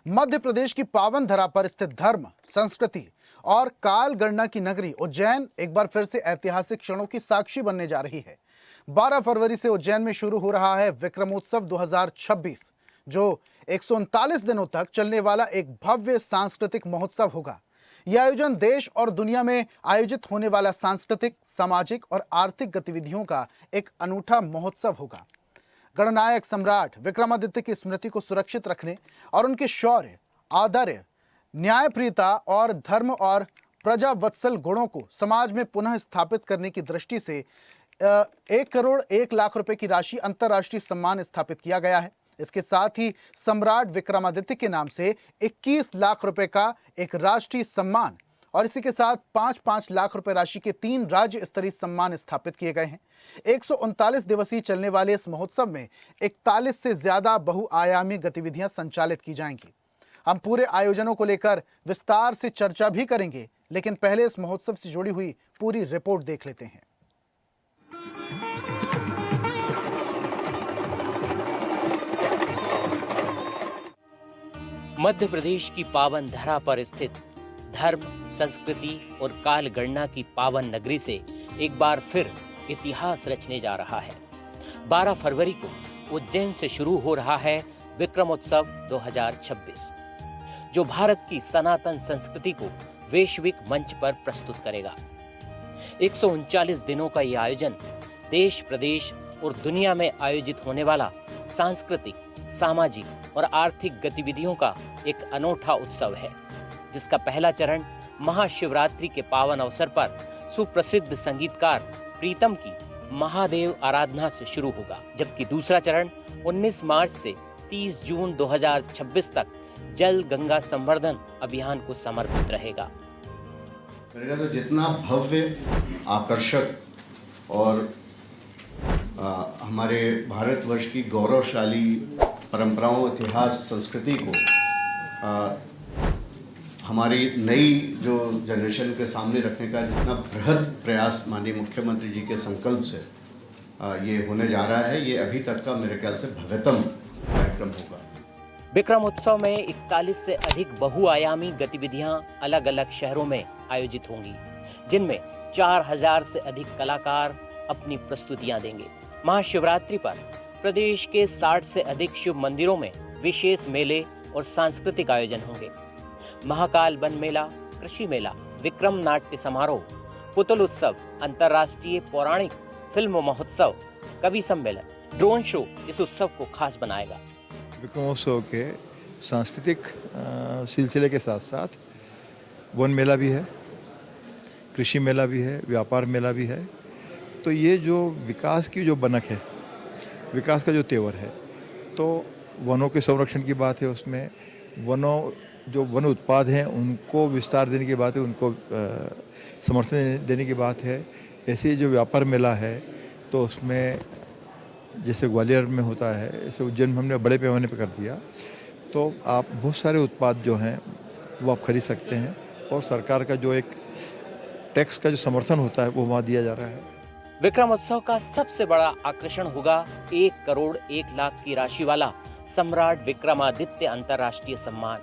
मध्य प्रदेश की पावन धरा पर स्थित धर्म, संस्कृति और काल गणना की नगरी उज्जैन एक बार फिर से ऐतिहासिक क्षणों की साक्षी बनने जा रही है। 12 फरवरी से उज्जैन में शुरू हो रहा है विक्रमोत्सव 2026, जो 139 दिनों तक चलने वाला एक भव्य सांस्कृतिक महोत्सव होगा। यह आयोजन देश और दुनिया में आयोजित होने वाला सांस्कृतिक, सामाजिक और आर्थिक गतिविधियों का एक अनूठा महोत्सव होगा। गणनायक सम्राट विक्रमादित्य की स्मृति को सुरक्षित रखने और उनके शौर्य, आदर्य, न्यायप्रियता और धर्म और प्रजावत्सल गुणों को समाज में पुनः स्थापित करने की दृष्टि से 1 करोड़ 1 लाख रुपए की राशि अंतर्राष्ट्रीय सम्मान स्थापित किया गया है। इसके साथ ही सम्राट विक्रमादित्य के नाम से 21 लाख रुपए का एक राष्ट्रीय सम्मान और इसी के साथ 5-5 लाख रुपए राशि के 3 राज्य स्तरीय सम्मान स्थापित किए गए हैं। 139 दिवसीय चलने वाले इस महोत्सव में 41 से ज्यादा बहुआयामी गतिविधियां संचालित की जाएंगी। हम पूरे आयोजनों को लेकर विस्तार से चर्चा भी करेंगे, लेकिन पहले इस महोत्सव से जुड़ी हुई पूरी रिपोर्ट देख लेते हैं। मध्य प्रदेश की पावन धरा पर स्थित धर्म, संस्कृति और काल गणना की पावन नगरी से एक बार फिर इतिहास रचने जा रहा है। 12 फरवरी को उज्जैन से शुरू हो रहा है विक्रमोत्सव 2026, जो भारत की सनातन संस्कृति को वैश्विक मंच पर प्रस्तुत करेगा। 139 दिनों का यह आयोजन देश, प्रदेश और दुनिया में आयोजित होने वाला सांस्कृतिक, सामाजिक और आर्थिक गतिविधियों का एक अनोखा उत्सव है, जिसका पहला चरण महाशिवरात्रि के पावन अवसर पर सुप्रसिद्ध संगीतकार प्रीतम की महादेव आराधना से शुरू होगा, जबकि दूसरा चरण 19 मार्च से 30 जून 2026 तक जल गंगा संवर्धन अभियान को समर्पित रहेगा। मेरे ख्याल से जितना भव्य, आकर्षक और हमारे भारतवर्ष की गौरवशाली परंपराओं, इतिहास, संस्कृति को हमारी नई जो जनरेशन के सामने रखने का जितना बृहद प्रयास माननीय मुख्यमंत्री जी के संकल्प से ये होने जा रहा है, ये अभी तक का मेरे ख्याल से भव्यतम कार्यक्रम होगा। विक्रमोत्सव में 41 से अधिक बहुआयामी गतिविधियां अलग अलग शहरों में आयोजित होंगी, जिनमें 4000 से अधिक कलाकार अपनी प्रस्तुतियां देंगे। महाशिवरात्रि पर प्रदेश के 60 से अधिक शिव मंदिरों में विशेष मेले और सांस्कृतिक आयोजन होंगे। महाकाल वन मेला, कृषि मेला, विक्रम नाट्य समारोह, पुतल उत्सव, अंतर्राष्ट्रीय पौराणिक फिल्म महोत्सव, कवि सम्मेलन, ड्रोन शो इस उत्सव को खास बनाएगा। विक्रमोत्सव के सांस्कृतिक सिलसिले के साथ साथ वन मेला भी है, कृषि मेला भी है, व्यापार मेला भी है। तो ये जो विकास की जो बनक है, विकास का जो तेवर है, तो वनों के संरक्षण की बात है, उसमें जो वन उत्पाद हैं उनको विस्तार देने की बात है, उनको समर्थन देने की बात है। ऐसे जो व्यापार मेला है, तो उसमें जैसे ग्वालियर में होता है, ऐसे उज्जैन में हमने बड़े पैमाने पर कर दिया। तो आप बहुत सारे उत्पाद जो हैं वो आप खरीद सकते हैं और सरकार का जो एक टैक्स का जो समर्थन होता है वो वहाँ दिया जा रहा है। विक्रमोत्सव का सबसे बड़ा आकर्षण होगा 1 करोड़ 1 लाख की राशि वाला सम्राट विक्रमादित्य अंतर्राष्ट्रीय सम्मान,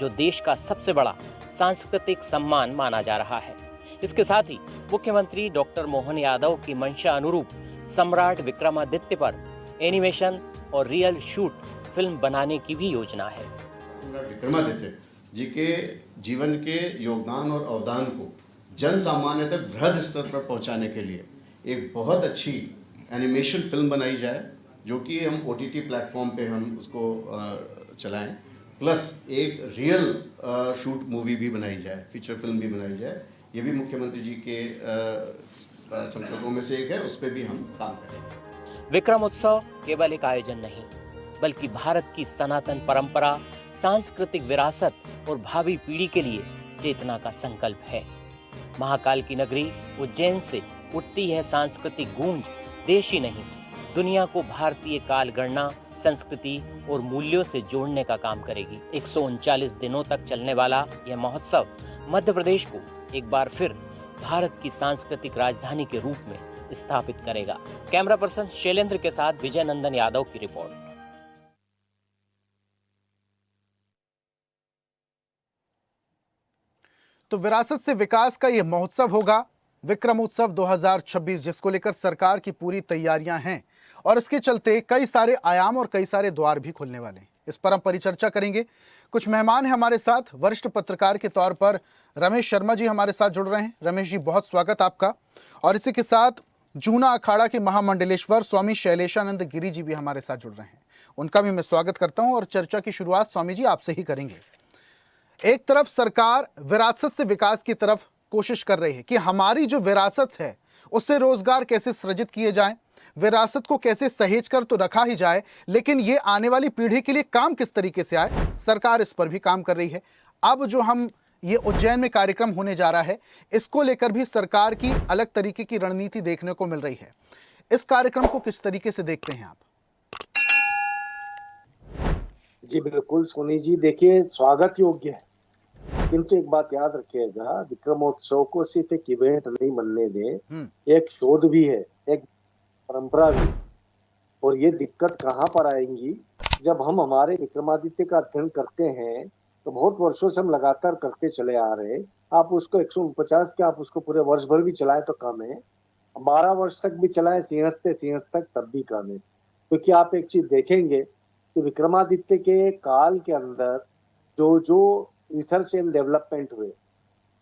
जो देश का सबसे बड़ा सांस्कृतिक सम्मान माना जा रहा है। इसके साथ ही मुख्यमंत्री डॉक्टर मोहन यादव की मंशा अनुरूप सम्राट विक्रमादित्य पर एनिमेशन और रियल शूट फिल्म बनाने की भी योजना है। सम्राट विक्रमादित्य जी के जीवन के योगदान और अवदान को जन सामान्य तक बृहद स्तर पर पहुंचाने के लिए एक बहुत अच्छी एनिमेशन फिल्म बनाई जाए, जो कि हम OTT प्लेटफॉर्म पे हम उसको चलाएं, प्लस एक रियल शूट मूवी भी बनाई जाए, फीचर फिल्म भी बनाई जाए। ये भी मुख्यमंत्री जी के संकल्पों में से एक है, उस पर भी हम काम करेंगे। विक्रमोत्सव केवल एक आयोजन नहीं, बल्कि भारत की सनातन परंपरा, सांस्कृतिक विरासत और भावी पीढ़ी के लिए चेतना का संकल्प है। महाकाल की नगरी उज्जैन से उठती है सांस्कृतिक गूंज देश ही नहीं, दुनिया को भारतीय काल गणना, संस्कृति और मूल्यों से जोड़ने का काम करेगी। 139 दिनों तक चलने वाला यह महोत्सव मध्य प्रदेश को एक बार फिर भारत की सांस्कृतिक राजधानी के रूप में स्थापित करेगा। कैमरा पर्सन शैलेंद्र के साथ विजय नंदन यादव की रिपोर्ट। तो विरासत से विकास का यह महोत्सव होगा विक्रमोत्सव 2026, जिसको लेकर सरकार की पूरी तैयारियां हैं और इसके चलते कई सारे आयाम और कई सारे द्वार भी खुलने वाले हैं। इस पर हम परिचर्चा करेंगे। कुछ मेहमान हैं हमारे साथ, वरिष्ठ पत्रकार के तौर पर रमेश शर्मा जी हमारे साथ जुड़ रहे हैं। रमेश जी, बहुत स्वागत आपका। और इसी के साथ जूना अखाड़ा के महामंडलेश्वर स्वामी शैलेशानंद गिरी जी भी हमारे साथ जुड़ रहे हैं, उनका भी मैं स्वागत करता हूं और चर्चा की शुरुआत स्वामी जी आपसे ही करेंगे। एक तरफ सरकार विरासत से विकास की तरफ कोशिश कर रही है कि हमारी जो विरासत है उससे रोजगार कैसे सृजित किए जाएं, विरासत को कैसे सहेज कर तो रखा ही जाए, लेकिन ये आने वाली पीढ़ी के लिए काम किस तरीके से आए, सरकार इस पर भी काम कर रही है। अब जो हम ये उज्जैन में कार्यक्रम होने जा रहा है, इसको लेकर भी सरकार की अलग तरीके की रणनीति देखने को मिल रही है। इस कार्यक्रम को किस तरीके से देखते हैं आप? जी बिल्कुल सोनी जी, देखिए स्वागत योग्य है, किंतु एक बात याद रखिएगा, विक्रमोत्सव को सिर्फ एक इवेंट नहीं बनने दें, एक शोध भी है, एक परंपरा भी। और ये दिक्कत कहाँ पर आएंगी, जब हम हमारे विक्रमादित्य का अध्ययन करते हैं तो बहुत वर्षों से हम लगातार करते चले आ रहे हैं। आप उसको 149 के आप उसको पूरे वर्ष भर भी चलाए तो कम है, 12 वर्ष तक भी चलाए सिंहस्थ तक तब भी कम है। क्योंकि आप एक चीज देखेंगे कि विक्रमादित्य के काल के अंदर जो रिसर्च एंड डेवलपमेंट हुए,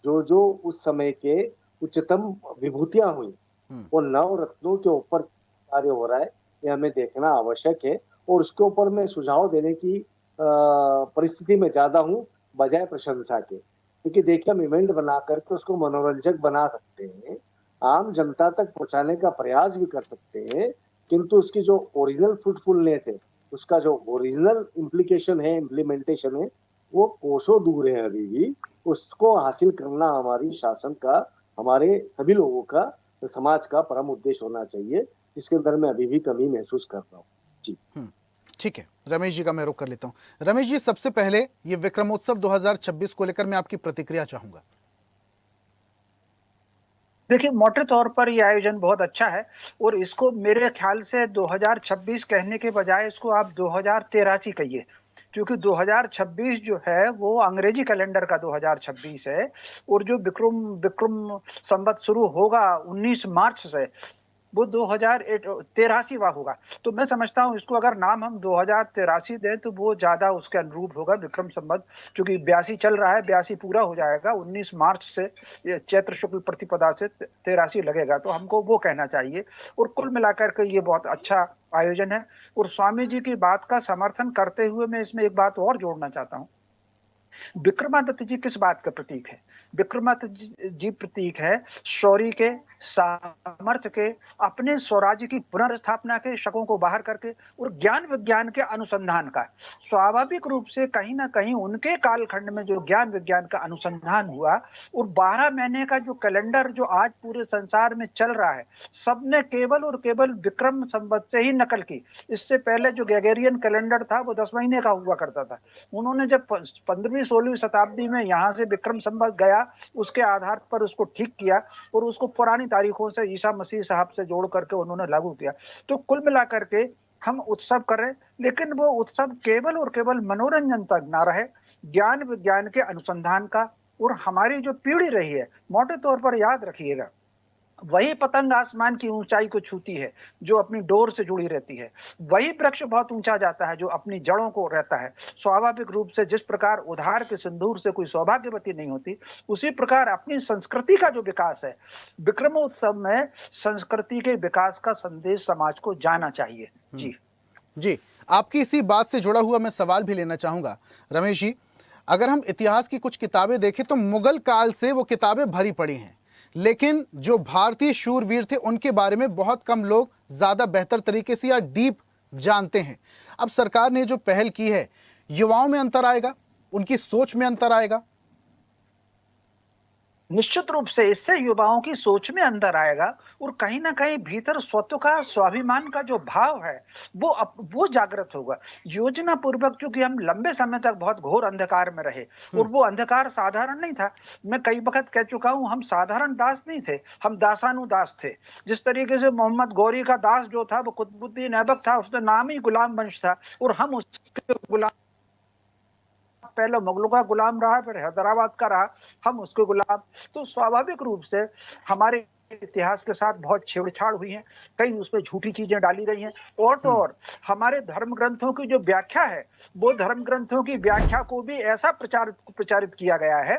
जो उस समय के उच्चतम विभूतियां हुई, वो नव रत्नों के ऊपर कार्य हो रहा है, ये हमें देखना आवश्यक है। और उसके ऊपर मैं सुझाव देने की परिस्थिति में ज्यादा हूँ बजाय प्रशंसा के। क्योंकि देखिए, हम इवेंट बना करके उसको मनोरंजक बना सकते हैं, आम जनता तक पहुंचाने का प्रयास भी कर सकते हैं, किंतु उसकी जो ओरिजिनल फ्रूटफुलनेस है, उसका जो ओरिजिनल इम्प्लीकेशन है, इम्प्लीमेंटेशन है, वो कोसों दूर है अभी भी। उसको हासिल करना हमारी शासन का, हमारे सभी लोगों का, समाज का परम उद्देश्य होना चाहिए, जिसके अंदर मैं अभी भी कमी महसूस कर रहा हूँ। जी ठीक है, रमेश जी का मैं रुख कर लेता हूँ। रमेश जी, सबसे पहले ये विक्रमोत्सव 2026 को लेकर मैं आपकी प्रतिक्रिया चाहूंगा। देखिए, मोटे तौर पर यह आयोजन बहुत अच्छा है और इसको मेरे ख्याल से 2026 कहने के बजाय इसको आप 2083 कहिए, क्योंकि 2026 जो है वो अंग्रेजी कैलेंडर का 2026 है और जो विक्रम संवत शुरू होगा 19 मार्च से, वो 2083वां होगा। तो मैं समझता हूँ इसको अगर नाम हम 2083 दें तो वो ज्यादा उसके अनुरूप होगा, विक्रम संवत, क्योंकि 82 चल रहा है, 82 पूरा हो जाएगा 19 मार्च से, चैत्र शुक्ल प्रतिपदा से 83 लगेगा, तो हमको वो कहना चाहिए। और कुल मिलाकर के ये बहुत अच्छा आयोजन है। और स्वामी जी की बात का समर्थन करते हुए मैं इसमें एक बात और जोड़ना चाहता हूँ। विक्रमादित्य जी किस बात का प्रतीक है? विक्रमादित्य जी प्रतीक है शौर्य के, सामर्थ्य के, अपने स्वराज्य की पुनर्स्थापना के, शकों को बाहर करके, और ज्ञान विज्ञान के अनुसंधान का। स्वाभाविक रूप से कहीं ना कहीं उनके कालखंड में जो ज्ञान विज्ञान का अनुसंधान हुआ, और 12 महीने का जो कैलेंडर जो आज पूरे संसार में चल रहा है, सबने केवल और केवल विक्रम संवत से ही नकल की। इससे पहले जो ग्रेगोरियन कैलेंडर था वो 10 महीने का हुआ करता था। उन्होंने जब 15वीं-16वीं शताब्दी में यहाँ से विक्रम संवत गया, उसके आधार पर उसको ठीक किया और उसको पुरानी तारीखों से ईसा मसीह साहब से जोड़ करके उन्होंने लागू किया। तो कुल मिलाकर के हम उत्सव करें, लेकिन वो उत्सव केवल और केवल मनोरंजन तक ना रहे, ज्ञान विज्ञान के अनुसंधान का। और हमारी जो पीढ़ी रही है, मोटे तौर पर याद रखिएगा, वही पतंग आसमान की ऊंचाई को छूती है जो अपनी डोर से जुड़ी रहती है, वही वृक्ष बहुत ऊंचा जाता है जो अपनी जड़ों को रहता है। स्वाभाविक रूप से जिस प्रकार उधार के सिंदूर से कोई सौभाग्यवती नहीं होती, उसी प्रकार अपनी संस्कृति का जो विकास है, विक्रमोत्सव में संस्कृति के विकास का संदेश समाज को जाना चाहिए। जी, आपकी इसी बात से जुड़ा हुआ मैं सवाल भी लेना चाहूंगा रमेश जी। अगर हम इतिहास की कुछ किताबें देखें तो मुगल काल से वो किताबें भरी पड़ी हैं, लेकिन जो भारतीय शूरवीर थे उनके बारे में बहुत कम लोग ज्यादा बेहतर तरीके से या डीप जानते हैं। अब सरकार ने जो पहल की है, युवाओं में अंतर आएगा, उनकी सोच में अंतर आएगा? निश्चित रूप से इससे युवाओं की सोच में अंदर आएगा और कहीं ना कहीं भीतर स्वत्व का, स्वाभिमान का जो भाव है वो जागृत होगा। योजना पूर्वक, क्योंकि हम लंबे समय तक बहुत घोर अंधकार में रहे और वो अंधकार साधारण नहीं था। मैं कई वक्त कह चुका हूं, हम साधारण दास नहीं थे, हम दासानुदास थे। जिस तरीके से मोहम्मद गौरी का दास जो था वो कुतुबुद्दीन ऐबक था, उसका नाम ही गुलाम वंश था और हम उसके गुलाम पहले मुगलों का गुलाम रहा, फिर हैदराबाद का रहा, हम उसके गुलाम। तो स्वाभाविक रूप से हमारे इतिहास के साथ बहुत छेड़छाड़ हुई है, कई उसमें झूठी चीजें डाली गई हैं। और तो और हमारे धर्म ग्रंथों की जो व्याख्या है, वो धर्म ग्रंथों की व्याख्या को भी ऐसा प्रचारित किया गया है,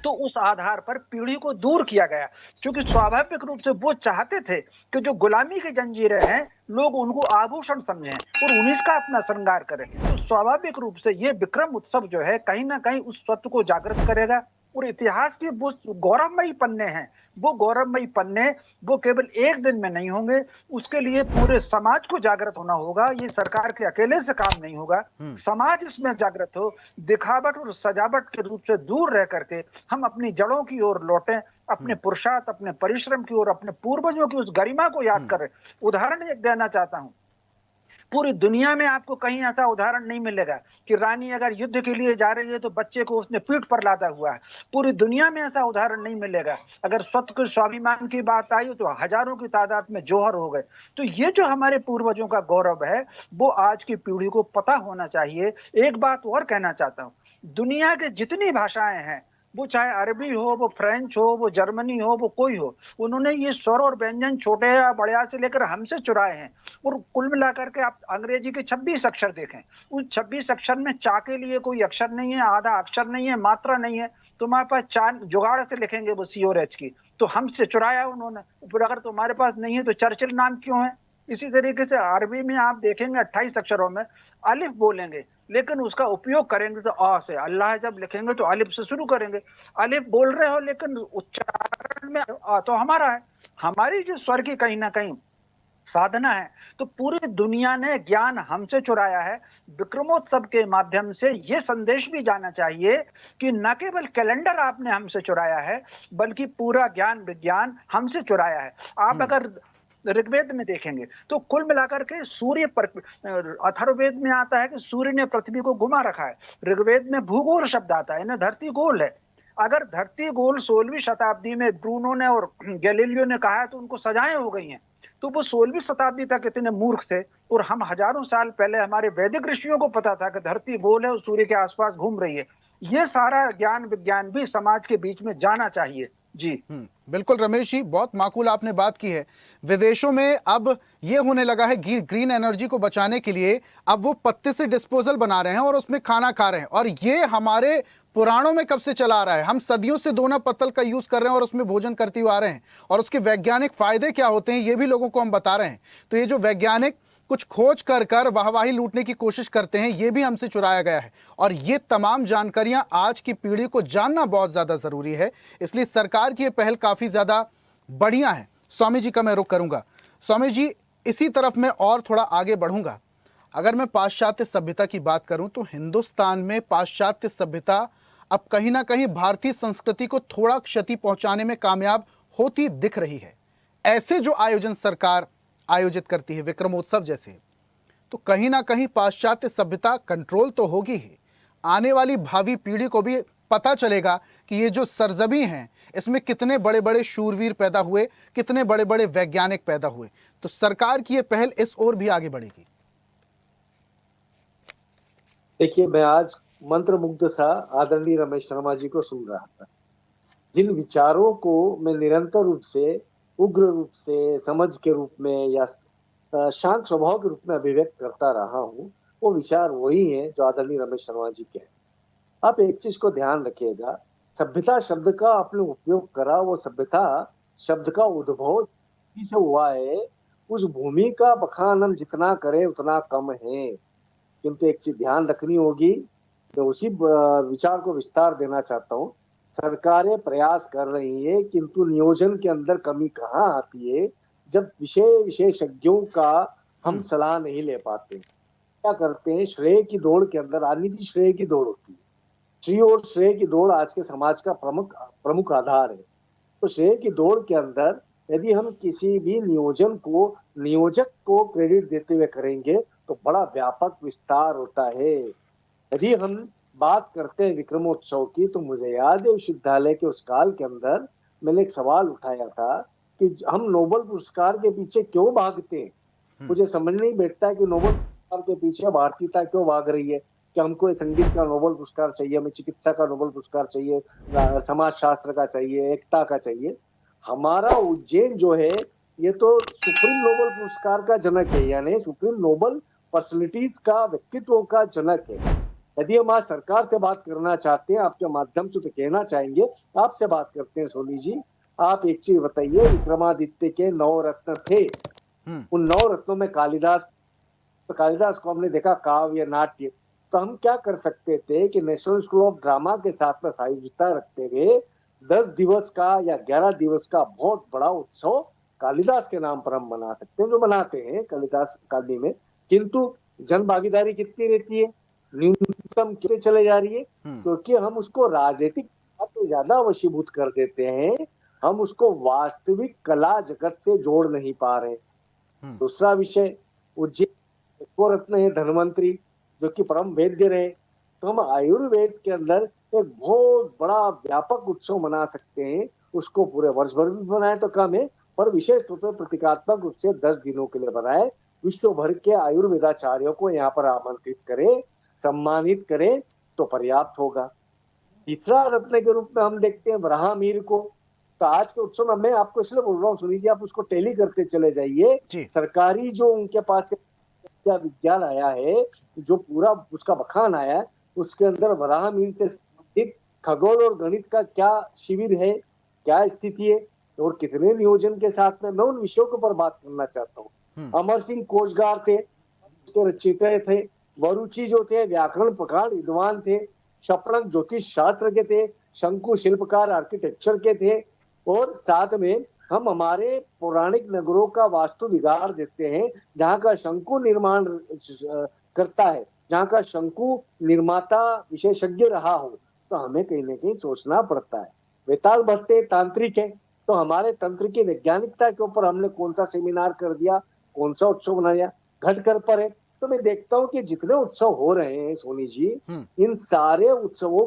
तो उस आधार पर पीढ़ी को दूर किया गया, क्योंकि स्वाभाविक रूप से वो चाहते थे कि जो गुलामी की जंजीरें हैं, लोग उनको आभूषण समझें और उन्हीं का अपना श्रृंगार करें। तो स्वाभाविक रूप से ये विक्रम उत्सव जो है कहीं ना कहीं उस तत्व को जागृत करेगा। और इतिहास के वो गौरवमयी पन्ने हैं, वो गौरवमयी पन्ने वो केवल एक दिन में नहीं होंगे, उसके लिए पूरे समाज को जागृत होना होगा। ये सरकार के अकेले से काम नहीं होगा, समाज इसमें जागृत हो, दिखावट और सजावट के रूप से दूर रह करके हम अपनी जड़ों की ओर लौटें, अपने पुरुषार्थ, अपने परिश्रम की ओर, अपने पूर्वजों की उस गरिमा को याद करें। उदाहरण एक देना चाहता हूं, पूरी दुनिया में आपको कहीं ऐसा उदाहरण नहीं मिलेगा कि रानी अगर युद्ध के लिए जा रही है तो बच्चे को उसने पीठ पर लादा हुआ है। पूरी दुनिया में ऐसा उदाहरण नहीं मिलेगा। अगर स्वतः के स्वाभिमान की बात आई तो हजारों की तादाद में जौहर हो गए। तो ये जो हमारे पूर्वजों का गौरव है, वो आज की पीढ़ी को पता होना चाहिए। एक बात और कहना चाहता हूँ, दुनिया के जितनी भाषाएं हैं, वो चाहे अरबी हो, वो फ्रेंच हो, वो जर्मनी हो, वो कोई हो, उन्होंने ये स्वर और व्यंजन छोटे या बड़े से लेकर हमसे चुराए हैं। और कुल मिलाकर के आप अंग्रेजी के 26 अक्षर देखें, उन 26 अक्षर में चा के लिए कोई अक्षर नहीं है, आधा अक्षर नहीं है, मात्रा नहीं है। तुम्हारे पास चार जुगाड़ से लिखेंगे वो सी और एच की, तो हमसे चुराया उन्होंने। फिर अगर तुम्हारे पास नहीं है तो चर्चिल नाम क्यों है? इसी तरीके से अरबी में आप देखेंगे 28 अक्षरों में अलिफ बोलेंगे, लेकिन उसका उपयोग करेंगे तो आ से। अल्लाह जब लिखेंगे तो अलिफ से शुरू करेंगे। अलिफ बोल रहे हो लेकिन उच्चारण में आ तो हमारा है। हमारी जो स्वर की कहीं ना कहीं साधना है, तो पूरी दुनिया ने ज्ञान हमसे चुराया है। विक्रमोत्सव के माध्यम से ये संदेश भी जाना चाहिए कि न केवल कैलेंडर आपने हमसे चुराया है, बल्कि पूरा ज्ञान विज्ञान हमसे चुराया है। आप अगर ऋग्वेद में देखेंगे तो कुल मिलाकर के सूर्य पर, अथर्ववेद में आता है कि सूर्य ने पृथ्वी को घुमा रखा है। ऋग्वेद में भूगोल शब्द आता है, धरती गोल है। अगर धरती गोल 16वीं शताब्दी में ब्रूनो ने और गैलीलियो ने कहा है तो उनको सजाएं हो गई हैं। तो वो 16वीं शताब्दी तक इतने मूर्ख थे, और हम हजारों साल पहले हमारे वैदिक ऋषियों को पता था कि धरती गोल है और सूर्य के आसपास घूम रही है। ये सारा ज्ञान विज्ञान भी समाज के बीच में जाना चाहिए। जी बिल्कुल रमेश जी, बहुत माकूल आपने बात की है। विदेशों में अब ये होने लगा है, ग्रीन एनर्जी को बचाने के लिए अब वो पत्ते से डिस्पोजल बना रहे हैं और उसमें खाना खा रहे हैं। और ये हमारे पुराणों में कब से चला आ रहा है? हम सदियों से दोना पत्तल का यूज कर रहे हैं और उसमें भोजन करते हुए आ रहे हैं, और उसके वैज्ञानिक फायदे क्या होते हैं ये भी लोगों को हम बता रहे हैं। तो ये जो वैज्ञानिक कुछ खोज कर वाहवाही लूटने की कोशिश करते हैं, ये भी हमसे चुराया गया है। और ये तमाम जानकारियां आज की पीढ़ी को जानना बहुत ज्यादा जरूरी है, इसलिए सरकार की ये पहल काफी ज्यादा बढ़िया है। स्वामी जी का मैं रुख करूंगा। स्वामी जी, इसी तरफ मैं और थोड़ा आगे बढ़ूंगा। अगर मैं पाश्चात्य सभ्यता की बात करूं तो हिंदुस्तान में पाश्चात्य सभ्यता अब कहीं ना कहीं भारतीय संस्कृति को थोड़ा क्षति पहुंचाने में कामयाब होती दिख रही है। ऐसे जो आयोजन सरकार आयोजित करती है, विक्रमोत्सव जैसे, तो कहीं ना कहीं पाश्चात्य सभ्यता कंट्रोल तो होगी ही। आने वाली भावी पीढ़ी को भी पता चलेगा कि ये जो सरजमी है इसमें कितने बड़े बड़े शूरवीर पैदा हुए, कितने बड़े बड़े वैज्ञानिक पैदा हुए। तो सरकार की ये पहल इस ओर भी आगे बढ़ेगी। देखिए, मैं आज मंत्रमुग्ध सा आदरणीय रमेश शर्मा जी को सुन रहा था। जिन विचारों को मैं निरंतर रूप से, उग्र रूप से, समझ के रूप में या शांत स्वभाव के रूप में अभिव्यक्त करता रहा हूँ, वो विचार वही है जो आदरणीय रमेश शर्मा जी के हैं। आप एक चीज को ध्यान रखिएगा, सभ्यता शब्द का आपने उपयोग करा, वो सभ्यता शब्द का उद्भव से हुआ है। उस भूमि का बखान हम जितना करें उतना कम है। किंतु एक चीज ध्यान रखनी होगी, मैं उसी विचार को विस्तार देना चाहता हूँ। सरकारें प्रयास कर रही है, किंतु नियोजन के अंदर कमी कहाँ आती है? जब विशेषज्ञों का हम सलाह नहीं ले पाते, क्या करते हैं? श्रेय की दौड़ के अंदर, राजनीति श्रेय की दौड़ होती है। श्रेय और श्रेय की दौड़ आज के समाज का प्रमुख आधार है। तो श्रेय की दौड़ के अंदर यदि हम किसी भी नियोजन को नियोजक को क्रेडिट देते हुए करेंगे तो बड़ा व्यापक विस्तार होता है। यदि हम बात करते हैं विक्रमोत्सव की, तो मुझे याद है विश्वविद्यालय के उस काल के अंदर मैंने एक सवाल उठाया था कि हम नोबेल पुरस्कार के पीछे क्यों भागते हैं। मुझे समझ नहीं बैठता है कि नोबेल पुरस्कार के पीछे भारतीयता क्यों भाग रही है। कि हमको संगीत का नोबेल पुरस्कार चाहिए, हमें चिकित्सा का नोबेल पुरस्कार चाहिए, समाज शास्त्र का चाहिए, एकता का चाहिए। हमारा उज्जैन जो है ये तो सुप्रीम नोबेल पुरस्कार का जनक है, यानी सुप्रीम नोबेल पर्सनैलिटीज का, व्यक्तित्व का जनक है। यदि हम आज सरकार से बात करना चाहते हैं, आपके माध्यम से तो कहना चाहेंगे, आपसे बात करते हैं सोनी जी, आप एक चीज बताइए, विक्रमादित्य के 9 रत्न थे, उन 9 रत्नों में कालिदास, तो कालिदास को हमने देखा काव्य नाट्य, तो हम क्या कर सकते थे कि नेशनल स्कूल ऑफ ड्रामा के साथ में साहित्यता रखते हुए 10 दिवस का या 11 दिवस का बहुत बड़ा उत्सव कालिदास के नाम पर हम मना सकते हैं, जो मनाते हैं कालिदास अकादमी में। किंतु जन भागीदारी कितनी रहती है, न्यूनतम कितने चले जा रही है, क्योंकि हम उसको राजनीतिक से ज्यादा वशीभूत कर देते हैं, हम उसको वास्तविक कला जगत से जोड़ नहीं पा रहे। दूसरा विषय, उज्जैन को रत्न है धन्वंतरी, जो कि परम वैद्य रहे, तो हम आयुर्वेद के अंदर एक बहुत बड़ा व्यापक उत्सव मना सकते हैं। उसको पूरे वर्ष भर भी बनाए तो कम है, पर विशेष रूप से प्रतीकात्मक रूप से 10 दिनों के लिए बनाए, विश्व भर के आयुर्वेदाचार्यों को यहाँ पर आमंत्रित करें, सम्मानित करें तो पर्याप्त होगा। तीसरा रत्न के रूप में हम देखते हैं वराहमिहिर को। तो आज के उत्सव में मैं आपको इसलिए बोल रहा हूँ, सुनील जी, आप उसको टैली करते चले जाइए। सरकारी जो उनके पास विज्ञान आया है, जो पूरा उसका बखान आया है, उसके अंदर वराहमिहिर से संबंधित खगोल और गणित का क्या शिविर है, क्या स्थिति है और कितने नियोजन के साथ में, मैं उन विषयों के ऊपर बात करना चाहता हूँ। अमर सिंह कोशगार थे, रचयिता थे, वरुचि जो थे व्याकरण प्रकार विद्वान थे, शपणक ज्योतिष शास्त्र के थे, शंकु शिल्पकार आर्किटेक्चर के थे, और साथ में हम हमारे पौराणिक नगरों का वास्तु विगार देते हैं, जहाँ का शंकु निर्माण करता है, जहाँ का शंकु निर्माता विशेषज्ञ रहा हो, तो हमें कहीं ना कहीं सोचना पड़ता है। वेताल भट्टे तांत्रिक है, तो हमारे तंत्र की वैज्ञानिकता के ऊपर हमने कौन सा सेमिनार कर दिया, कौन सा उत्सव बनाया, घटकर पर है। तो मैं देखता हूँ कि जितने उत्सव हो रहे हैं सोनी जी, इन सारे उत्सवों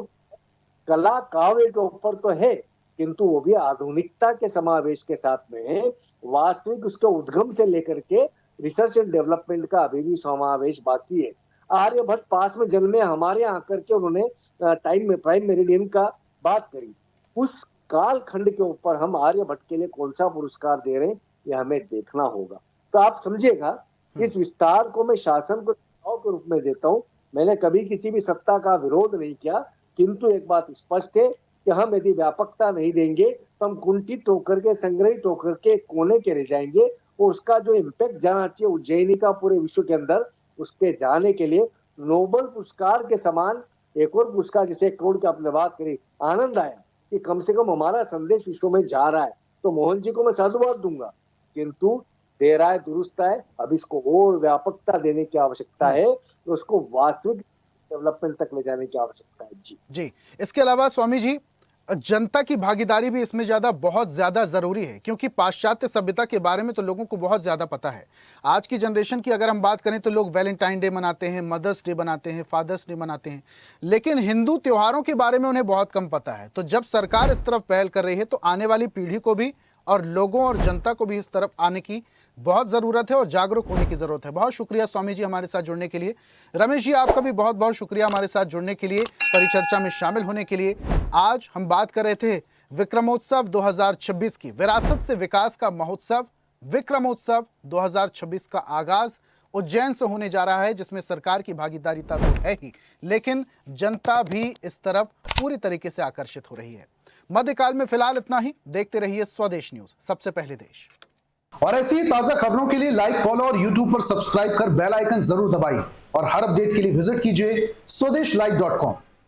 कला काव्य के ऊपर तो है, किंतु वो भी आधुनिकता के समावेश के साथ में वास्तविक उसके उद्गम से लेकर के रिसर्च एंड डेवलपमेंट का अभी भी समावेश बाकी है। आर्यभट्ट पास में जन्मे, हमारे यहाँ आकर के उन्होंने टाइम में प्राइम मेरिडियन का बात करी, उस काल खंड के ऊपर हम आर्यभट्ट के लिए कौन सा पुरस्कार दे रहे हैं, ये हमें देखना होगा। तो आप समझिएगा, इस विस्तार को मैं शासन को के रूप में देता हूँ। मैंने कभी किसी भी सत्ता का विरोध नहीं किया, किंतु एक बात स्पष्ट है कि हम यदि व्यापकता नहीं देंगे तो हम कुंठित होकर के, संग्रहित होकर के कोने के रह जाएंगे, और उसका जो इम्पैक्ट जाना चाहिए उज्जैनी का पूरे विश्व के अंदर, उसके जाने के लिए नोबेल पुरस्कार के समान एक और पुरस्कार, जैसे 1 करोड़ की आपने बात करी, आनंद आया कि कम से कम हमारा संदेश विश्व में जा रहा है, तो मोहन जी को मैं साधुवाद दूंगा, किंतु दे रहा है दुरुस्त है। अब इसको और व्यापकता देने की आवश्यकता है, तो उसको वास्तविक डेवलपमेंट तक ले जाने की आवश्यकता है। जी, इसके अलावा स्वामी जी, जनता की भागीदारी भी इसमें बहुत ज्यादा जरूरी है, क्योंकि पाश्चात्य सभ्यता के बारे में तो लोगों को बहुत ज्यादा पता है। आज की जनरेशन की अगर हम बात करें तो लोग वैलेंटाइन डे मनाते हैं, मदर्स डे मनाते हैं, फादर्स डे मनाते हैं, लेकिन हिंदू त्योहारों के बारे में उन्हें बहुत कम पता है। तो जब सरकार इस तरफ पहल कर रही है, तो आने वाली पीढ़ी को भी और लोगों और जनता को भी इस तरफ आने की बहुत ज़रूरत है और जागरूक होने की ज़रूरत है। बहुत शुक्रिया स्वामी जी हमारे साथ जुड़ने के लिए। रमेश जी, आपका भी बहुत बहुत शुक्रिया हमारे साथ जुड़ने के लिए, परिचर्चा में शामिल होने के लिए। आज हम बात कर रहे थे विक्रमोत्सव 2026 की, विरासत से विकास का महोत्सव विक्रमोत्सव 2026 का आगाज उज्जैन से होने जा रहा है, जिसमें सरकार की भागीदारी तो है ही, लेकिन जनता भी इस तरफ पूरी तरीके से आकर्षित हो रही है। मध्यकाल में फिलहाल इतना ही। देखते रहिए स्वदेश न्यूज, सबसे पहले देश। और ऐसी ही ताजा खबरों के लिए लाइक, फॉलो और यूट्यूब पर सब्सक्राइब कर बेल आइकन जरूर दबाइए, और हर अपडेट के लिए विजिट कीजिए स्वदेशलाइव.com।